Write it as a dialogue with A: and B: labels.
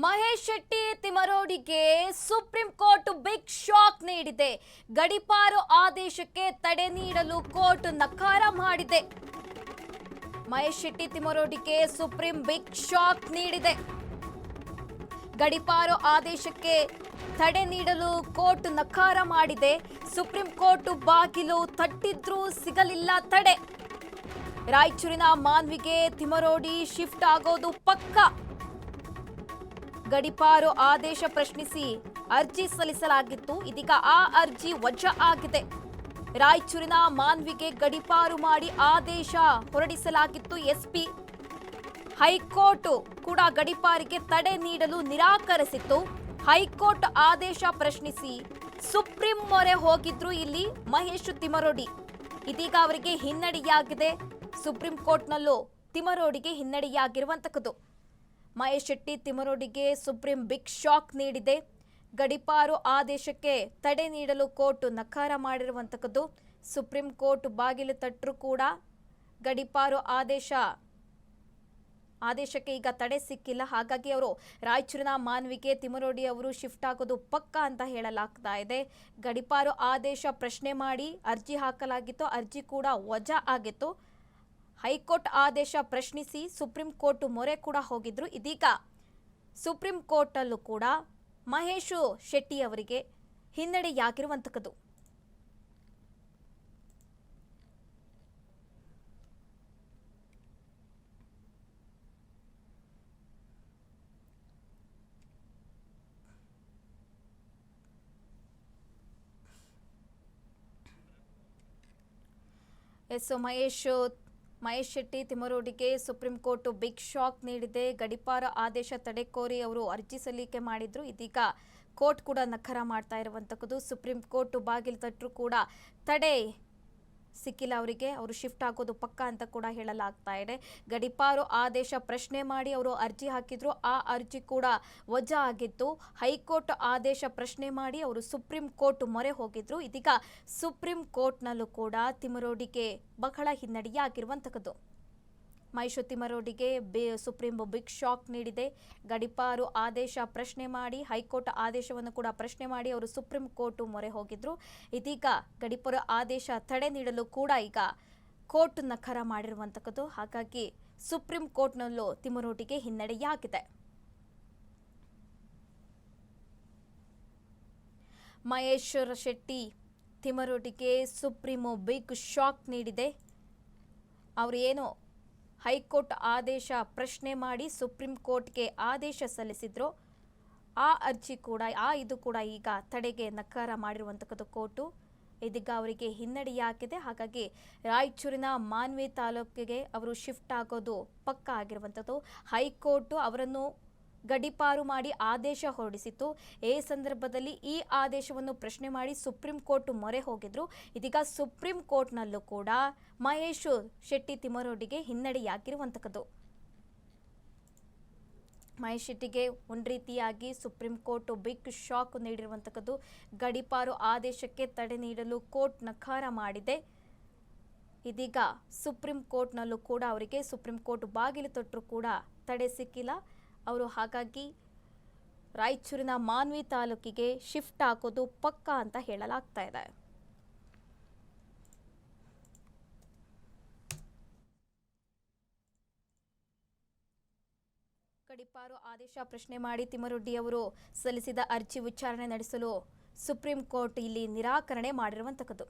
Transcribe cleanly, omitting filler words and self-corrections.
A: ಮಹೇಶ್ ಶೆಟ್ಟಿ ತಿಮರೋಡಿಗೆ supreme court big shock ನೀಡಿದೆ. ಗಡೀಪಾರು ಆದೇಶಕ್ಕೆ ತಡೆ ನೀಡಲು ಕೋರ್ಟ್ ನಕಾರ ಮಾಡಿದೆ. ಮಹೇಶ್ ಶೆಟ್ಟಿ ತಿಮರೋಡಿಗೆ ಸುಪ್ರೀಂ ಬಿಗ್ ಶಾಕ್ ನೀಡಿದೆ. ಗಡೀಪಾರು ಆದೇಶಕ್ಕೆ ತಡೆ ನೀಡಲು ಕೋರ್ಟ್ ನಕಾರ ಮಾಡಿದೆ. ಸುಪ್ರೀಂ ಕೋರ್ಟ್ ಬಾಗಿಲು ತಟ್ಟಿದ್ರೂ ಸಿಗಲಿಲ್ಲ ತಡೆ. ರಾಯಚೂರಿನ ಮಾನ್ವಿಗೆ ತಿಮರೋಡಿ ಶಿಫ್ಟ್ ಆಗೋದು ಪಕ್ಕಾ. ಗಡೀಪಾರು ಆದೇಶ ಪ್ರಶ್ನಿಸಿ ಅರ್ಜಿ ಸಲ್ಲಿಸಲಾಗಿತ್ತು. ಇದೀಗ ಆ ಅರ್ಜಿ ವಜಾ ಆಗಿದೆ. ರಾಯಚೂರಿನ ಮಾನ್ವಿಗೆ ಗಡೀಪಾರು ಮಾಡಿ ಆದೇಶ ಹೊರಡಿಸಲಾಗಿತ್ತು. ಎಸ್ಪಿ ಹೈಕೋರ್ಟ್ ಕೂಡ ಗಡೀಪಾರಿಗೆ ತಡೆ ನೀಡಲು ನಿರಾಕರಿಸಿತ್ತು. ಹೈಕೋರ್ಟ್ ಆದೇಶ ಪ್ರಶ್ನಿಸಿ ಸುಪ್ರೀಂ ಮೊರೆ ಹೋಗಿದ್ರು ಇಲ್ಲಿ ಮಹೇಶ್ ತಿಮರೋಡಿ. ಇದೀಗ ಅವರಿಗೆ ಹಿನ್ನಡೆಯಾಗಿದೆ. ಸುಪ್ರೀಂ ಕೋರ್ಟ್ನಲ್ಲೂ ತಿಮರೋಡಿಗೆ ಹಿನ್ನಡೆಯಾಗಿರುವಂತದ್ದು. ಮಹೇಶ್ ಶೆಟ್ಟಿ ತಿಮರೋಡಿಗೆ ಸುಪ್ರೀಂ ಬಿಗ್ ಶಾಕ್ ನೀಡಿದೆ. ಗಡೀಪಾರು ಆದೇಶಕ್ಕೆ ತಡೆ ನೀಡಲು ಕೋರ್ಟ್ ನಕಾರ ಮಾಡಿರುವಂತದ್ದು. ಸುಪ್ರೀಂ ಕೋರ್ಟ್ ಬಾಗಿಲು ತಟ್ಟರು ಕೂಡ ಗಡೀಪಾರು ಆದೇಶಕ್ಕೆ ಈಗ ತಡೆ ಸಿಕ್ಕಿಲ್ಲ. ಹಾಗಾಗಿ ಅವರು ರಾಯಚೂರಿನ ಮಾನ್ವಿಗೆ ತಿಮರೋಡಿ ಅವರು ಶಿಫ್ಟ್ ಆಗೋದು ಪಕ್ಕಾ ಅಂತ ಹೇಳಲಾಗ್ತಾ ಇದೆ. ಗಡೀಪಾರು ಆದೇಶ ಪ್ರಶ್ನೆ ಮಾಡಿ ಅರ್ಜಿ ಹಾಕಲಾಗಿತ್ತು. ಅರ್ಜಿ ಕೂಡ ವಜಾ ಆಗಿತ್ತು. ಹೈಕೋರ್ಟ್ ಆದೇಶ ಪ್ರಶ್ನಿಸಿ ಸುಪ್ರೀಂ ಕೋರ್ಟ್ ಮೊರೆ ಕೂಡ ಹೋಗಿದ್ರು. ಇದೀಗ ಸುಪ್ರೀಂ ಕೋರ್ಟಲ್ಲೂ ಕೂಡ ಮಹೇಶ್ ಶೆಟ್ಟಿ ಅವರಿಗೆ ಹಿನ್ನಡೆಯಾಗಿರುವಂತದ್ದು. ಮಹೇಶ್ ಶೆಟ್ಟಿ ತಿಮರೋಡಿಗೆ ಸುಪ್ರೀಂ ಕೋರ್ಟ್ ಬಿಗ್ ಶಾಕ್ ನೀಡಿದೆ. ಗಡೀಪಾರ ಆದೇಶ ತಡೆ ಕೋರಿ ಅವರು ಅರ್ಜಿ ಸಲ್ಲಿಕೆ ಮಾಡಿದ್ರು. ಇದೀಗ ಕೋರ್ಟ್ ಕೂಡ ನಕಾರ ಮಾಡ್ತಾ ಇರುವಂತದ್ದು. ಸುಪ್ರೀಂ ಕೋರ್ಟ್ ಬಾಗಿಲು ತಟ್ಟರು ಕೂಡ ತಡೆ ಸಿಕ್ಕಿಲ್ಲ ಅವರಿಗೆ. ಅವರು ಶಿಫ್ಟ್ ಆಗೋದು ಪಕ್ಕಾ ಅಂತ ಕೂಡ ಹೇಳಲಾಗ್ತಾ ಇದೆ. ಗಡೀಪಾರು ಆದೇಶ ಪ್ರಶ್ನೆ ಮಾಡಿ ಅವರು ಅರ್ಜಿ ಹಾಕಿದ್ರು. ಆ ಅರ್ಜಿ ಕೂಡ ವಜಾ ಆಗಿತ್ತು. ಹೈಕೋರ್ಟ್ ಆದೇಶ ಪ್ರಶ್ನೆ ಮಾಡಿ ಅವರು ಸುಪ್ರೀಂ ಕೋರ್ಟ್ ಮೊರೆ ಹೋಗಿದ್ರು. ಇದೀಗ ಸುಪ್ರೀಂ ಕೋರ್ಟ್ನಲ್ಲೂ ಕೂಡ ತಿಮರೋಡಿಗೆ ಬಹಳ ಹಿನ್ನಡೆಯಾಗಿರುವಂತದ್ದು. ಮಹೇಶ್ ತಿಮರೋಡಿಗೆ ಸುಪ್ರೀಂ ಬಿಗ್ ಶಾಕ್ ನೀಡಿದೆ. ಗಡೀಪಾರು ಆದೇಶ ಪ್ರಶ್ನೆ ಮಾಡಿ ಹೈಕೋರ್ಟ್ ಆದೇಶವನ್ನು ಕೂಡ ಪ್ರಶ್ನೆ ಮಾಡಿ ಅವರು ಸುಪ್ರೀಂ ಕೋರ್ಟ್ ಮೊರೆ ಹೋಗಿದ್ರು. ಇದೀಗ ಗಡೀಪಾರು ಆದೇಶ ತಡೆ ನೀಡಲು ಕೂಡ ಈಗ ಕೋರ್ಟ್ ನಕಾರ ಮಾಡಿರುವಂತದ್ದು. ಹಾಗಾಗಿ ಸುಪ್ರೀಂ ಕೋರ್ಟ್ನಲ್ಲೂ ತಿಮರೋಡಿಗೆ ಹಿನ್ನಡೆಯಾಗಿದೆ. ಮಹೇಶ್ ಶೆಟ್ಟಿ ತಿಮರೋಡಿಗೆ ಸುಪ್ರೀಂ ಬಿಗ್ ಶಾಕ್ ನೀಡಿದೆ. ಅವರು ಏನು ಹೈಕೋರ್ಟ್ ಆದೇಶ ಪ್ರಶ್ನೆ ಮಾಡಿ ಸುಪ್ರೀಂ ಕೋರ್ಟ್ಗೆ ಆದೇಶ ಸಲ್ಲಿಸಿದ್ರು. ಆ ಅರ್ಜಿ ಕೂಡ ಇದು ಕೂಡ ಈಗ ತಡೆಗೆ ನಕಾರ ಮಾಡಿರುವಂತದ್ದು ಕೋರ್ಟು. ಇದೀಗ ಅವರಿಗೆ ಹಿನ್ನಡೆಯಾಗಿದೆ. ಹಾಗಾಗಿ ರಾಯಚೂರಿನ ಮಾನ್ವಿ ತಾಲೂಕಿಗೆ ಅವರು ಶಿಫ್ಟ್ ಆಗೋದು ಪಕ್ಕಾ ಆಗಿರುವಂಥದ್ದು. ಹೈಕೋರ್ಟ್ ಅವರನ್ನು ಗಡೀಪಾರು ಮಾಡಿ ಆದೇಶ ಹೊರಡಿಸಿತ್ತು. ಈ ಸಂದರ್ಭದಲ್ಲಿ ಈ ಆದೇಶವನ್ನು ಪ್ರಶ್ನೆ ಮಾಡಿ ಸುಪ್ರೀಂ ಕೋರ್ಟ್ ಮೊರೆ ಹೋಗಿದ್ರು. ಇದೀಗ ಸುಪ್ರೀಂ ಕೋರ್ಟ್ನಲ್ಲೂ ಕೂಡ ಮಹೇಶ್ ಶೆಟ್ಟಿ ತಿಮರೋಡಿಗೆ ಹಿನ್ನಡೆಯಾಗಿರುವಂತದ್ದು. ಮಹೇಶ್ ಶೆಟ್ಟಿಗೆ ಒಂದು ರೀತಿಯಾಗಿ ಸುಪ್ರೀಂ ಕೋರ್ಟ್ ಬಿಗ್ ಶಾಕ್ ನೀಡಿರುವಂತದ್ದು. ಗಡೀಪಾರು ಆದೇಶಕ್ಕೆ ತಡೆ ನೀಡಲು ಕೋರ್ಟ್ ನಕಾರ ಮಾಡಿದೆ. ಇದೀಗ ಸುಪ್ರೀಂ ಕೋರ್ಟ್ನಲ್ಲೂ ಕೂಡ ಅವರಿಗೆ ಸುಪ್ರೀಂ ಕೋರ್ಟ್ ಬಾಗಿಲು ತಟ್ಟರು ಕೂಡ ತಡೆ ಸಿಕ್ಕಿಲ್ಲ. ಅವರು ಹಾಗಾಗಿ ರಾಯಚೂರಿನ ಮಾನ್ವಿ ತಾಲೂಕಿಗೆ ಶಿಫ್ಟ್ ಆಗೋದು ಪಕ್ಕಾ ಅಂತ ಹೇಳಲಾಗ್ತಾ ಇದೆ. ಗಡೀಪಾರು ಆದೇಶ ಪ್ರಶ್ನೆ ಮಾಡಿ ತಿಮರೋಡಿ ಅವರು ಸಲ್ಲಿಸಿದ ಅರ್ಜಿ ವಿಚಾರಣೆ ನಡೆಸಲು ಸುಪ್ರೀಂ ಕೋರ್ಟ್ ಇಲ್ಲಿ ನಿರಾಕರಣೆ ಮಾಡಿರುವಂತದ್ದು.